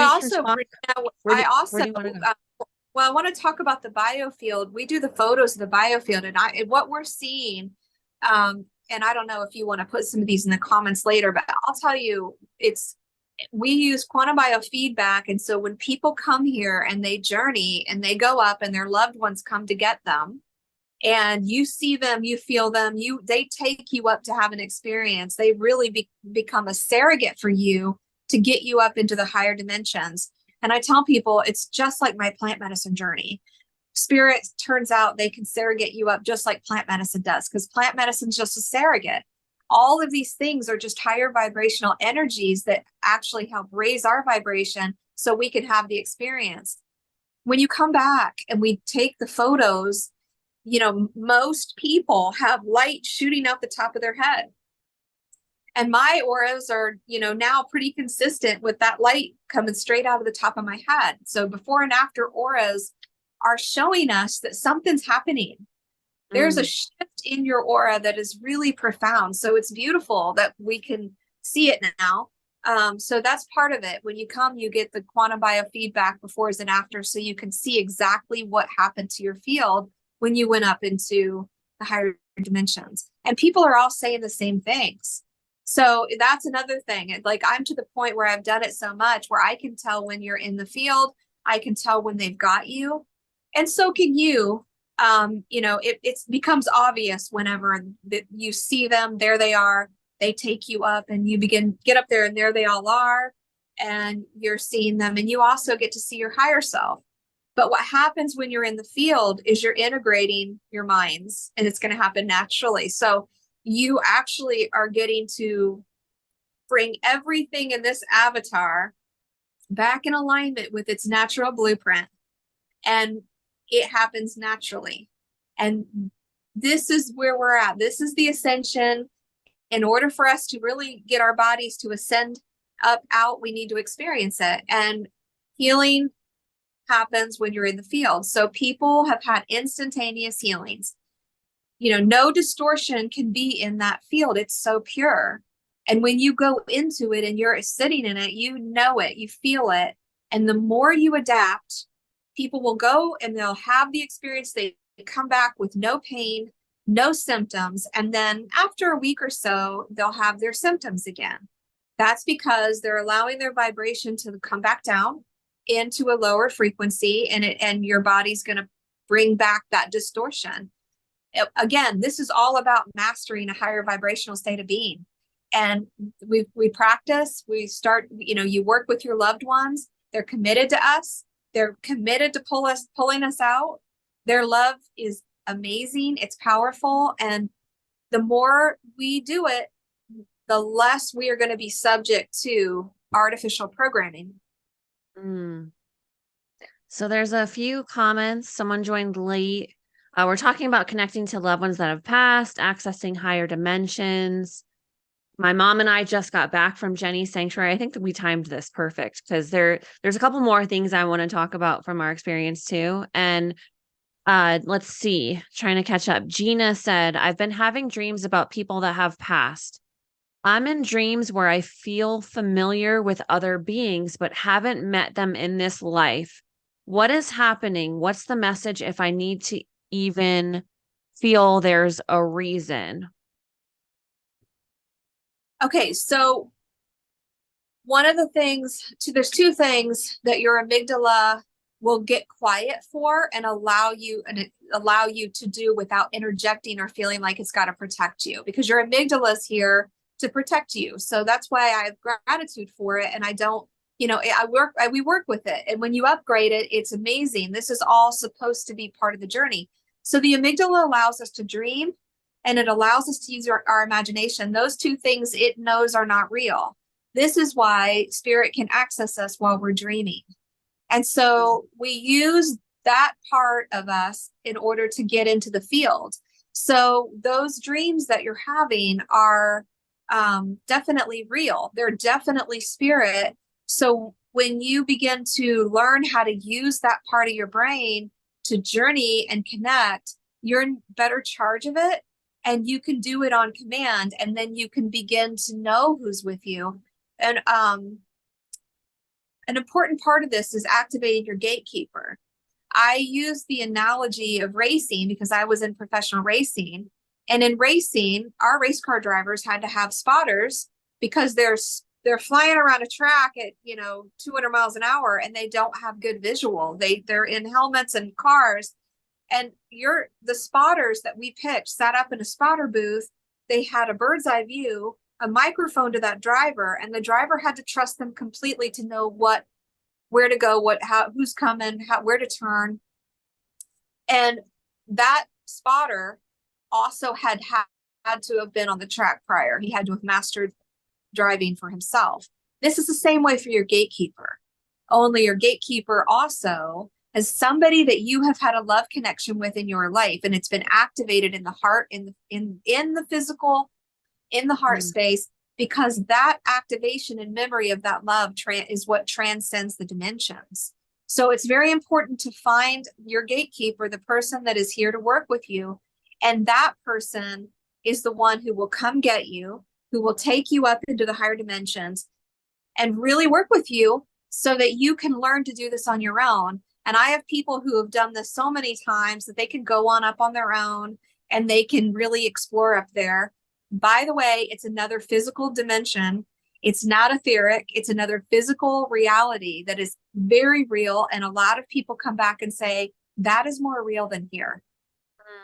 We can talk. I Where also, do you want to go? well, I want to talk about the biofield. We do the photos of the biofield, and what we're seeing, and I don't know if you want to put some of these in the comments later, but I'll tell you, we use quantum biofeedback. And so when people come here and they journey and they go up and their loved ones come to get them, and you see them, you feel them, they take you up to have an experience. They really become a surrogate for you to get you up into the higher dimensions. And I tell people it's just like my plant medicine journey. Spirit turns out they can surrogate you up just like plant medicine does, because plant medicine is just a surrogate. All of these things are just higher vibrational energies that actually help raise our vibration so we can have the experience. When you come back and we take the photos, most people have light shooting out the top of their head. And my auras are, now pretty consistent with that light coming straight out of the top of my head. So before and after auras are showing us that something's happening. There's a shift in your aura that is really profound. So it's beautiful that we can see it now. So that's part of it. When you come, you get the quantum biofeedback befores and after, so you can see exactly what happened to your field when you went up into the higher dimensions. And people are all saying the same things. So that's another thing. Like, I'm to the point where I've done it so much where I can tell when you're in the field, I can tell when they've got you. And so can you. It becomes obvious whenever that you see them, there they are, they take you up and you get up there and there they all are, and you're seeing them, and you also get to see your higher self. But what happens when you're in the field is you're integrating your minds, and it's going to happen naturally. So you actually are getting to bring everything in this avatar back in alignment with its natural blueprint. And it happens naturally. And this is where we're at. This is the ascension. In order for us to really get our bodies to ascend up, out, we need to experience it. And healing happens when you're in the field. So people have had instantaneous healings. No distortion can be in that field. It's so pure. And when you go into it and you're sitting in it, you know it, you feel it. And the more you adapt, people will go and they'll have the experience. They come back with no pain, no symptoms. And then after a week or so, they'll have their symptoms again. That's because they're allowing their vibration to come back down into a lower frequency, and your body's going to bring back that distortion. Again, this is all about mastering a higher vibrational state of being. And we practice, we start, you work with your loved ones. They're committed to us. They're committed to pulling us out. Their love is amazing. It's powerful. And the more we do it, the less we are going to be subject to artificial programming. So there's a few comments. Someone joined late. We're talking about connecting to loved ones that have passed, accessing higher dimensions. My mom and I just got back from Jennie's sanctuary. I think that we timed this perfect because there's a couple more things I want to talk about from our experience too. And let's see, trying to catch up. Gina said, I've been having dreams about people that have passed. I'm in dreams where I feel familiar with other beings, but haven't met them in this life. What is happening? What's the message if I need to even feel there's a reason? Okay, so one of the things, there's two things that your amygdala will get quiet for and allow you to do without interjecting or feeling like it's got to protect you, because your amygdala is here to protect you. So that's why I have gratitude for it. And I don't, we work with it. And when you upgrade it, it's amazing. This is all supposed to be part of the journey. So the amygdala allows us to dream, and it allows us to use our imagination. Those two things it knows are not real. This is why spirit can access us while we're dreaming. And so we use that part of us in order to get into the field. So those dreams that you're having are definitely real. They're definitely spirit. So when you begin to learn how to use that part of your brain to journey and connect, you're in better charge of it, and you can do it on command, and then you can begin to know who's with you. And an important part of this is activating your gatekeeper. I use the analogy of racing because I was in professional racing. And in racing, our race car drivers had to have spotters because they're flying around a track at 200 miles an hour and they don't have good visual. They're in helmets and cars, and the spotters that we picked sat up in a spotter booth. They had a bird's eye view, a microphone to that driver, and the driver had to trust them completely to know where to go, who's coming, where to turn. And that spotter also had to have been on the track prior. He had to have mastered driving for himself. This is the same way for your gatekeeper. Only your gatekeeper also has somebody that you have had a love connection with in your life, and it's been activated in the heart, in the physical, in the heart space, because that activation and memory of that love is what transcends the dimensions. So it's very important to find your gatekeeper, the person that is here to work with you. And that person is the one who will come get you, who will take you up into the higher dimensions and really work with you so that you can learn to do this on your own. And I have people who have done this so many times that they can go on up on their own and they can really explore up there. By the way, it's another physical dimension. It's not etheric. It's another physical reality that is very real. And a lot of people come back and say, that is more real than here.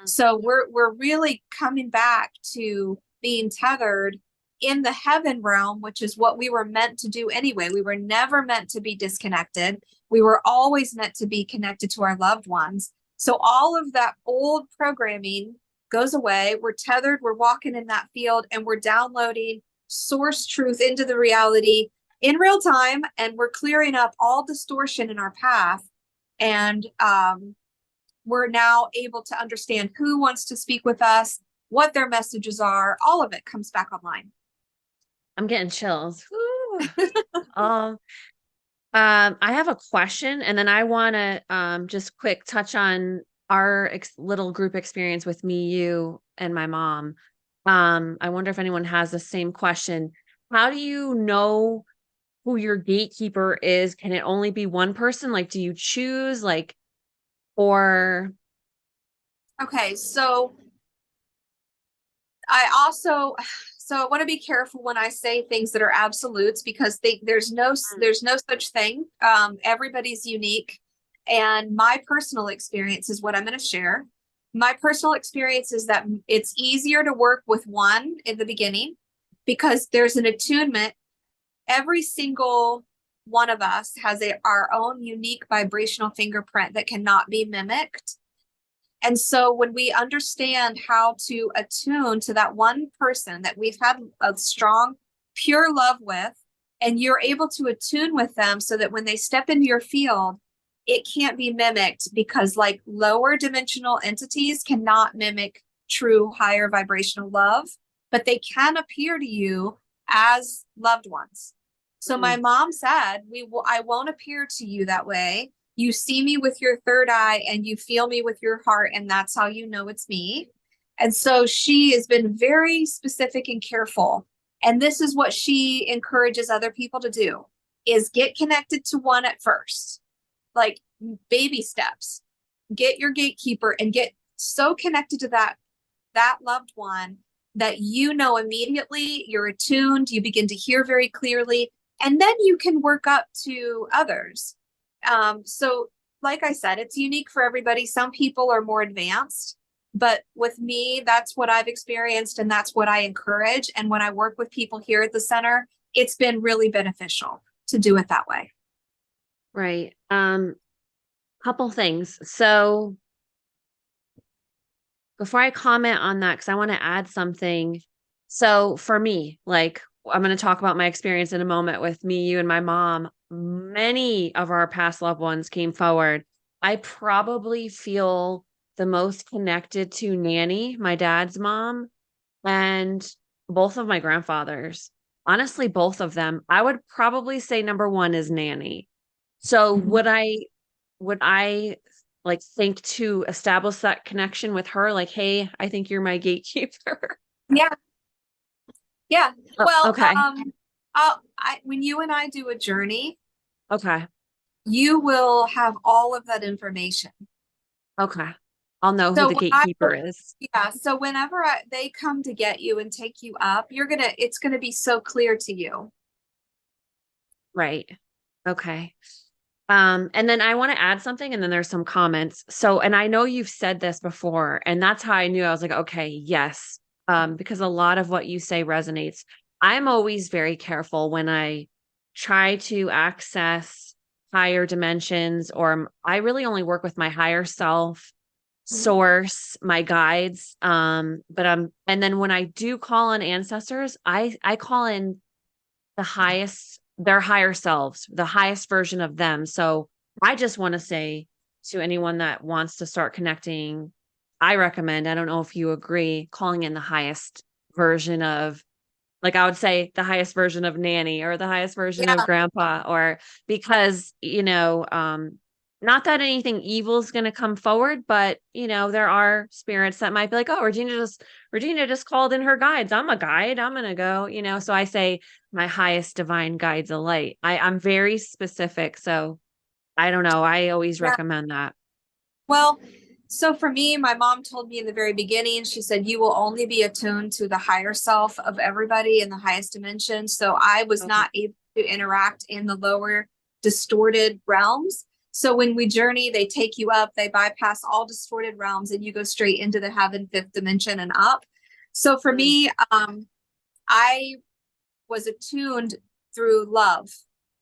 So we're really coming back to being tethered in the heaven realm, which is what we were meant to do anyway. We were never meant to be disconnected. We were always meant to be connected to our loved ones. So all of that old programming goes away. We're tethered. We're walking in that field and we're downloading source truth into the reality in real time. And we're clearing up all distortion in our path. And we're now able to understand who wants to speak with us, what their messages are. All of it comes back online. I'm getting chills. I have a question, and then I want to just quick touch on our little group experience with me, you, and my mom. I wonder if anyone has the same question. How do you know who your gatekeeper is? Can it only be one person? Like, do you choose, like, or? Okay, so I want to be careful when I say things that are absolutes, because there's no such thing. Everybody's unique. And my personal experience is what I'm going to share. My personal experience is that it's easier to work with one in the beginning because there's an attunement. Every single one of us has our own unique vibrational fingerprint that cannot be mimicked. And so when we understand how to attune to that one person that we've had a strong, pure love with, and you're able to attune with them so that when they step into your field, it can't be mimicked, because like lower dimensional entities cannot mimic true higher vibrational love, but they can appear to you as loved ones. So my mom said, I won't appear to you that way. You see me with your third eye and you feel me with your heart, and that's how you know it's me. And so she has been very specific and careful. And this is what she encourages other people to do, is get connected to one at first, like baby steps. Get your gatekeeper and get so connected to that loved one that you know immediately, you're attuned, you begin to hear very clearly, and then you can work up to others. So like I said, it's unique for everybody. Some people are more advanced, but with me, that's what I've experienced and that's what I encourage. And when I work with people here at the center, it's been really beneficial to do it that way. Right. Couple things. So before I comment on that, because I want to add something. So for me, like, I'm going to talk about my experience in a moment with me, you, and my mom. Many of our past loved ones came forward. I probably feel the most connected to Nanny, my dad's mom, and both of my grandfathers. Honestly, both of them. I would probably say number one is Nanny. So would I like think to establish that connection with her? Like, hey, I think you're my gatekeeper. Yeah. Yeah. Well, okay. when you and I do a journey, Okay. You will have all of that information. Okay. I'll know who So the when I, gatekeeper is. yeah, so whenever they come to get you and take you up, it's gonna be so clear to you. Right. Okay. And then I want to add something, and then there's some comments. So, and I know you've said this before, and that's how I knew. I was like, okay, yes. Because a lot of what you say resonates. I'm always very careful when I try to access higher dimensions, or I really only work with my higher self, Mhm. source, my guides. But and then when I do call on ancestors, I call in the highest, their higher selves, the highest version of them. So I just want to say to anyone that wants to start connecting, I recommend, I don't know if you agree, calling in the highest version of, like I would say the highest version of Nanny or the highest version of Yeah, Grandpa, or because, not that anything evil is going to come forward, but there are spirits that might be like, oh, Regina just called in her guides. I'm a guide. I'm going to go, so I say my highest divine guides a light. I'm very specific. So I don't know. I always yeah. recommend that. Well, so for me, my mom told me in the very beginning, she said, you will only be attuned to the higher self of everybody in the highest dimension. So I was Okay. not able to interact in the lower distorted realms. So when we journey, they take you up, they bypass all distorted realms, and you go straight into the heaven, fifth dimension and up. So for Mm, me, I was attuned through love.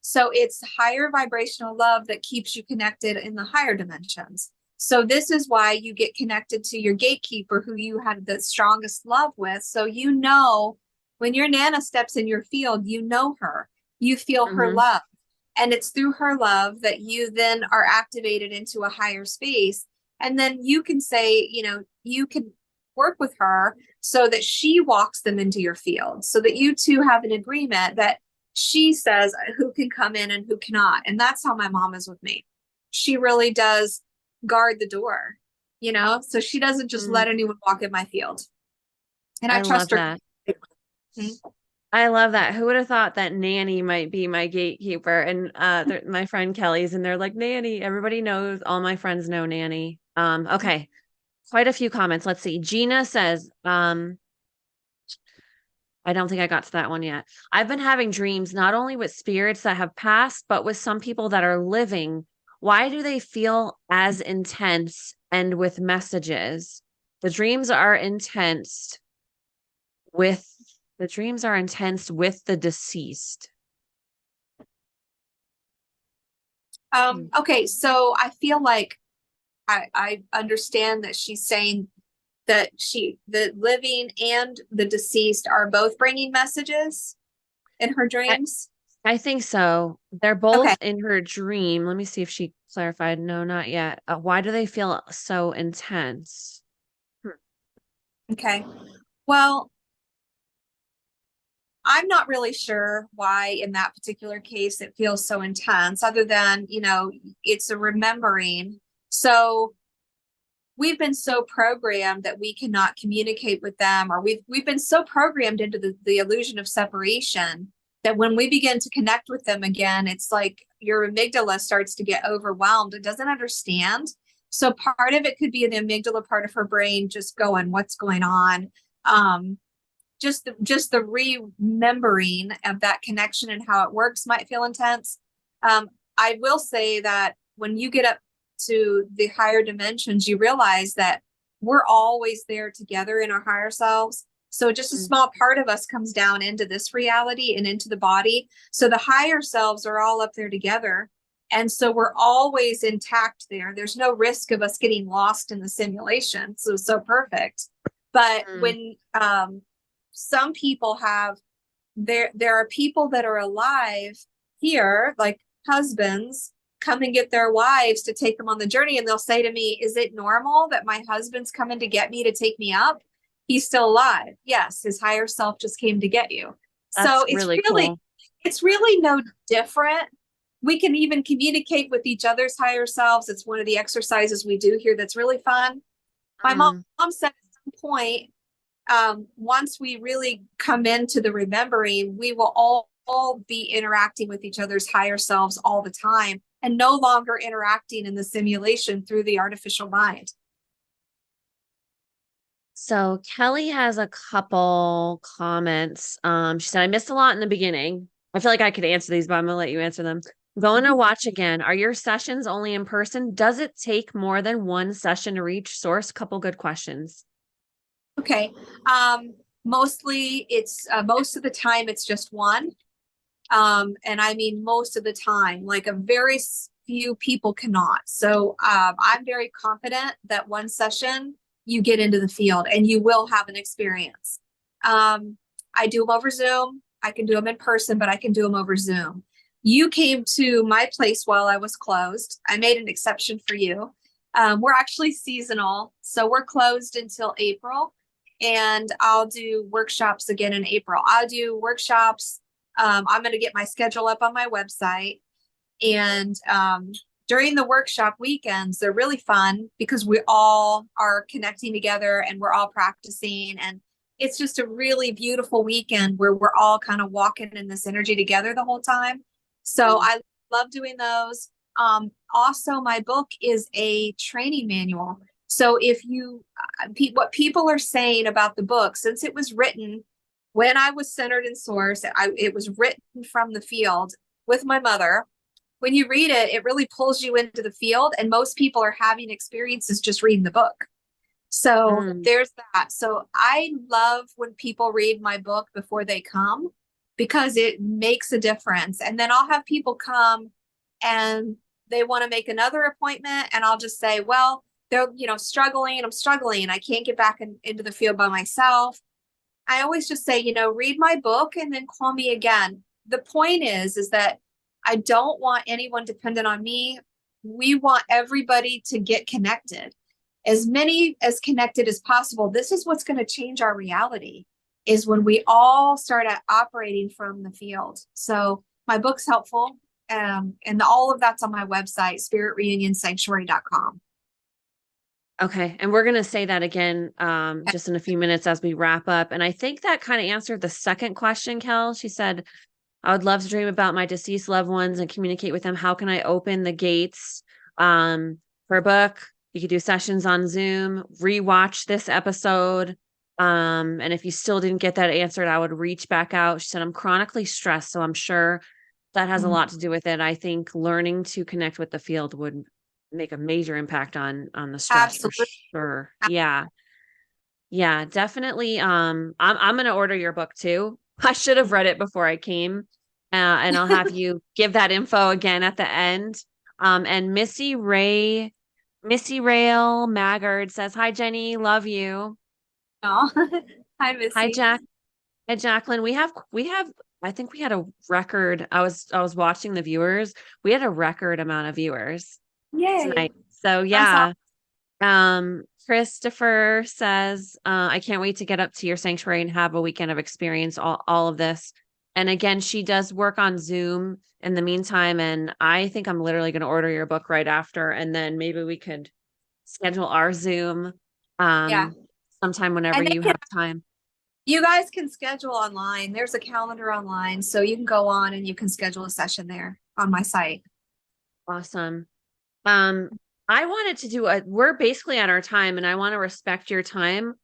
So it's higher vibrational love that keeps you connected in the higher dimensions. So this is why you get connected to your gatekeeper who you had the strongest love with. So when your Nana steps in your field, you know her, you feel her mhm. love. And it's through her love that you then are activated into a higher space. And then you can say, you can work with her so that she walks them into your field, so that you two have an agreement that she says who can come in and who cannot. And that's how my mom is with me. She really does guard the door, so she doesn't just Mm, let anyone walk in my field. And I I love trust her. that. Mhm. I love that. Who would have thought that Nanny might be my gatekeeper? And my friend Kelly's, and they're like, Nanny. Everybody knows. All my friends know Nanny. Okay, quite a few comments. Let's see. Gina says, I don't think I got to that one yet. I've been having dreams not only with spirits that have passed, but with some people that are living. Why do they feel as intense and with messages? The dreams are intense with the dreams are intense with the deceased. Hmm. Okay, so I feel like I understand that she's saying that the living and the deceased are both bringing messages in her I, dreams. I think so. They're Okay. both in her dream. Let me see if she clarified. No, not yet. Why do they feel so intense? Hmm. Okay. Well, I'm not really sure why in that particular case it feels so intense, other than, it's a remembering. So we've been so programmed that we cannot communicate with them, or we've been so programmed into the illusion of separation that when we begin to connect with them again, it's like your amygdala starts to get overwhelmed. It doesn't understand. So part of it could be the amygdala part of her brain just going, what's going on? Um, just the remembering of that connection and how it works might feel intense. I will say that when you get up to the higher dimensions, you realize that we're always there together in our higher selves. So just a Mm, small part of us comes down into this reality and into the body. So the higher selves are all up there together. And so we're always intact there. There's no risk of us getting lost in the simulation. So perfect. But mm. when some people have there are people that are alive here, like husbands come and get their wives to take them on the journey, and they'll say to me, is it normal that my husband's coming to get me to take me up? He's still alive. Yes, his higher self just came to get you. So That's really cool. it's really no different. We can even communicate with each other's higher selves. It's one of the exercises we do here that's really fun. My mom Mm, said at some point, once we really come into the remembering, we will all be interacting with each other's higher selves all the time and no longer interacting in the simulation through the artificial mind. So Kelly has a couple comments. She said, I missed a lot in the beginning. I feel like I could answer these, but I'm gonna let you answer them. Going to watch again. Are your sessions only in person? Does it take more than one session to reach source? Couple good questions. Okay. Mostly it's most of the time it's just one. And I mean most of the time, like a very few people cannot. So I'm very confident that one session you get into the field and you will have an experience. I do them over Zoom. I can do them in person, but I can do them over Zoom. You came to my place while I was closed. I made an exception for you. We're actually seasonal, so we're closed until April, and I'll do workshops again in April. I'll do workshops. I'm going to get my schedule up on my website, and during the workshop weekends, they're really fun because we all are connecting together and we're all practicing, and it's just a really beautiful weekend where we're all kind of walking in this energy together the whole time. So I love doing those. Also, my book is a training manual. So if you, what people are saying about the book, since it was written when I was centered in source, it was written from the field with my mother. When you read it, it really pulls you into the field, and most people are having experiences just reading the book. So there's that. So I love when people read my book before they come because it makes a difference. And then I'll have people come and they want to make another appointment, and I'll just say, well, they're, struggling. I'm struggling. I can't get back into the field by myself. I always just say, read my book and then call me again. The point is that I don't want anyone dependent on me. We want everybody to get connected, as many as connected as possible. This is what's going to change our reality, is when we all start operating from the field. So my book's helpful. And all of that's on my website, spiritreunionsanctuary.com. Okay. And we're going to say that again, just in a few minutes as we wrap up. And I think that kind of answered the second question, Kel. She said, I would love to dream about my deceased loved ones and communicate with them. How can I open the gates for a book? You could do sessions on Zoom, rewatch this episode. And if you still didn't get that answered, I would reach back out. She said, I'm chronically stressed, so I'm sure that has a lot to do with it. I think learning to connect with the field would make a major impact on the stress. Absolutely. For sure. Yeah. Yeah, definitely. I'm going to order your book too. I should have read it before I came. And I'll have you give that info again at the end. And Missy Rail Maggard says, hi, Jenny. Love you. Oh, hi, Missy. Hi, Jack. Hi, Jacqueline. We have, I think we had a record. I was watching the viewers. We had a record amount of viewers tonight. So yeah. Christopher says, I can't wait to get up to your sanctuary and have a weekend of experience, all of this. And again, she does work on Zoom in the meantime. And I think I'm literally going to order your book right after. And then maybe we could schedule our Zoom sometime whenever you have time. You guys can schedule online. There's a calendar online, so you can go on and you can schedule a session there on my site. Awesome. I wanted to do we're basically at our time, and I want to respect your time.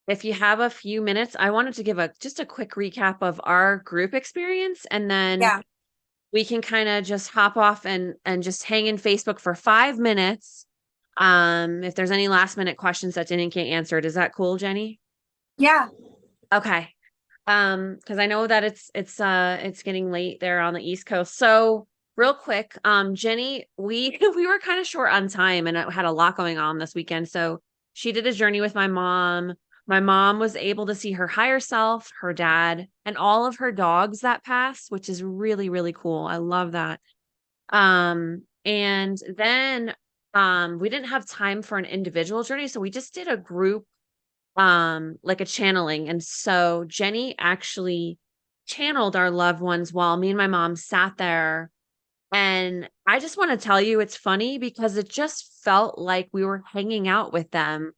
If you have a few minutes, I wanted to give just a quick recap of our group experience, and then we can kind of just hop off and just hang in Facebook for 5 minutes. If there's any last minute questions that didn't get answered, is that cool, Jenny? Yeah. Okay. Because I know that it's getting late there on the East Coast. So real quick, Jenny, we were kind of short on time and I had a lot going on this weekend. So she did a journey with my mom. My mom was able to see her higher self, her dad, and all of her dogs that passed, which is really, really cool. I love that. And then we didn't have time for an individual journey, so we just did a group, like a channeling. And so Jenny actually channeled our loved ones while me and my mom sat there. And I just want to tell you, it's funny because it just felt like we were hanging out with them.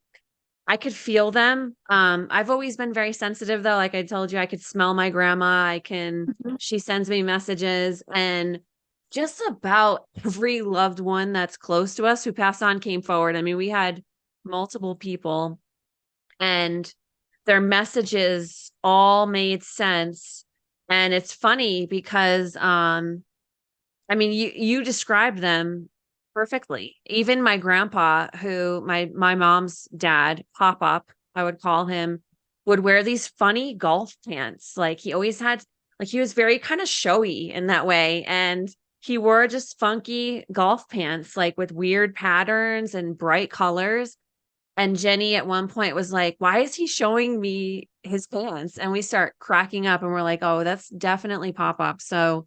I could feel them. I've always been very sensitive though. Like I told you, I could smell my grandma. Mhm. She sends me messages, and just about every loved one that's close to us who passed on came forward. I mean, we had multiple people, and their messages all made sense. And it's funny because, I mean, you described them perfectly. Even my grandpa, who my mom's dad, Pop Up, I would call him, would wear these funny golf pants. Like he always had, like he was very kind of showy in that way, and he wore just funky golf pants, like with weird patterns and bright colors. And Jenny at one point was like, "Why is he showing me his pants?" And we start cracking up, and we're like, "Oh, that's definitely Pop Up." So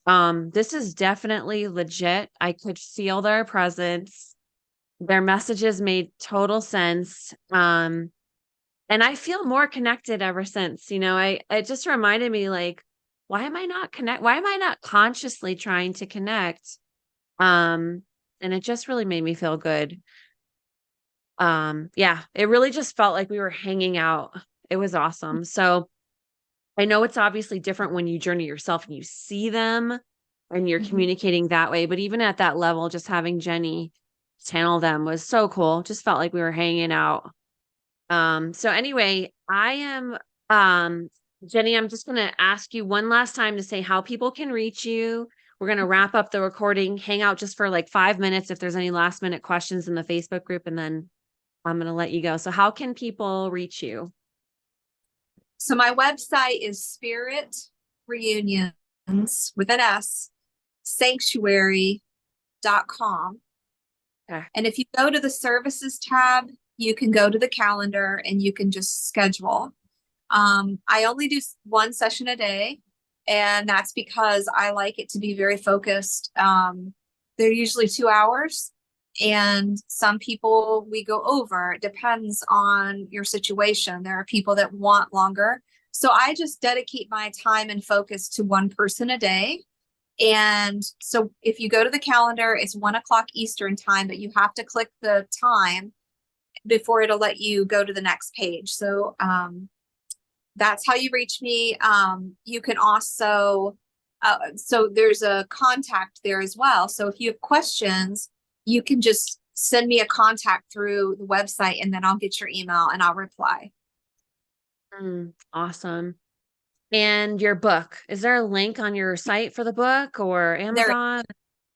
this is definitely legit. I could feel their presence. Their messages made total sense. And I feel more connected ever since. It just reminded me like, why am I not consciously trying to connect? Um, and it just really made me feel good. Yeah, it really just felt like we were hanging out. It was awesome. So I know it's obviously different when you journey yourself and you see them and you're Mhm. communicating that way. But even at that level, just having Jenny channel them was so cool. Just felt like we were hanging out. So anyway, um Jenny, I'm just gonna ask you one last time to say how people can reach you. We're gonna wrap up the recording, hang out just for like 5 minutes if there's any last minute questions in the Facebook group, and then I'm gonna let you go. So how can people reach you? So my website is Spirit Reunions with an S, sanctuary.com. Okay. And if you go to the services tab, you can go to the calendar and you can just schedule. I only do one session a day, and that's because I like it to be very focused. They're usually 2 hours, and some people we go over. It depends on your situation. There are people that want longer. So I just dedicate my time and focus to one person a day. And so if you go to the calendar, it's 1 o'clock Eastern time, but you have to click the time before it'll let you go to the next page. So that's how you reach me. You can also, so there's a contact there as well. So if you have questions, you can just send me a contact through the website, and then I'll get your email and I'll reply. Awesome. And your book, is there a link on your site for the book or There, Amazon? it's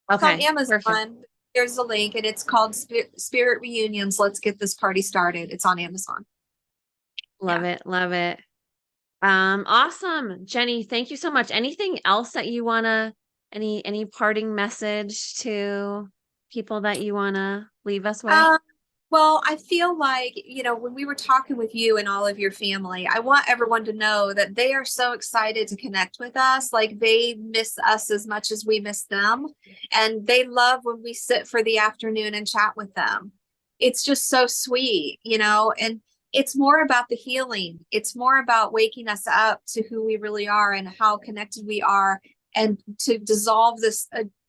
on Okay, perfect. Amazon. There's a link, and it's called Spirit Reunions. Let's get this party started. It's on Amazon. Love Yeah. it. Love it. Awesome. Jenny, thank you so much. Anything else that you wanna any parting message to people that you wanna leave us with? Um, well, I feel like, when we were talking with you and all of your family, I want everyone to know that they are so excited to connect with us. Like they miss us as much as we miss them. And they love when we sit for the afternoon and chat with them. It's just so sweet, and it's more about the healing. It's more about waking us up to who we really are and how connected we are, and to dissolve this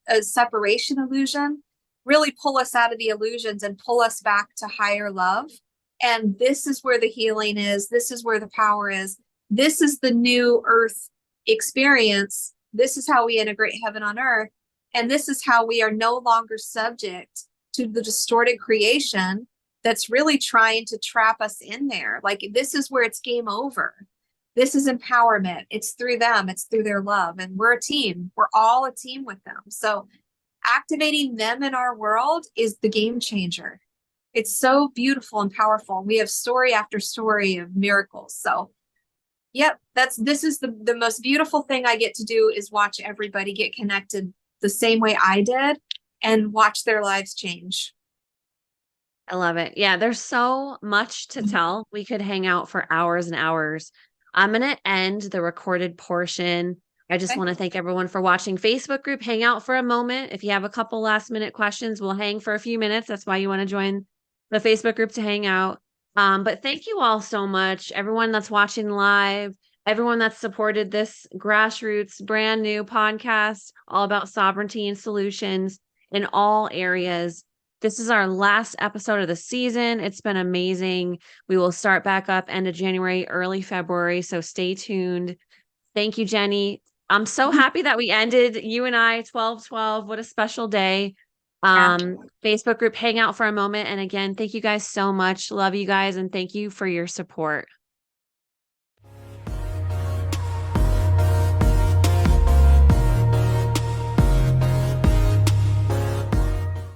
a separation illusion, really pull us out of the illusions and pull us back to higher love. And this is where the healing is. This is where the power is. This is the new earth experience. This is how we integrate heaven on earth. And this is how we are no longer subject to the distorted creation that's really trying to trap us in there. Like this is where it's game over. This is empowerment. It's through them, it's through their love. And we're a team. We're all a team with them. So activating them in our world is the game changer. It's so beautiful and powerful. We have story after story of miracles. So, yep, this is the most beautiful thing I get to do is watch everybody get connected the same way I did and watch their lives change. I love it. Yeah, there's so much to tell. We could hang out for hours and hours. I'm going to end the recorded portion. I just Okay. want to thank everyone for watching. Facebook group, hang out for a moment. If you have a couple last minute questions, we'll hang for a few minutes. That's why you want to join the Facebook group to hang out. But thank you all so much. Everyone that's watching live, everyone that's supported this grassroots, brand new podcast, all about sovereignty and solutions in all areas. This is our last episode of the season. It's been amazing. We will start back up end of January, early February. So stay tuned. Thank you, Jennie. I'm so happy that we ended you and I 12/12. What a special day. Yeah. Facebook group hang out for a moment. And again, thank you guys so much. Love you guys and thank you for your support.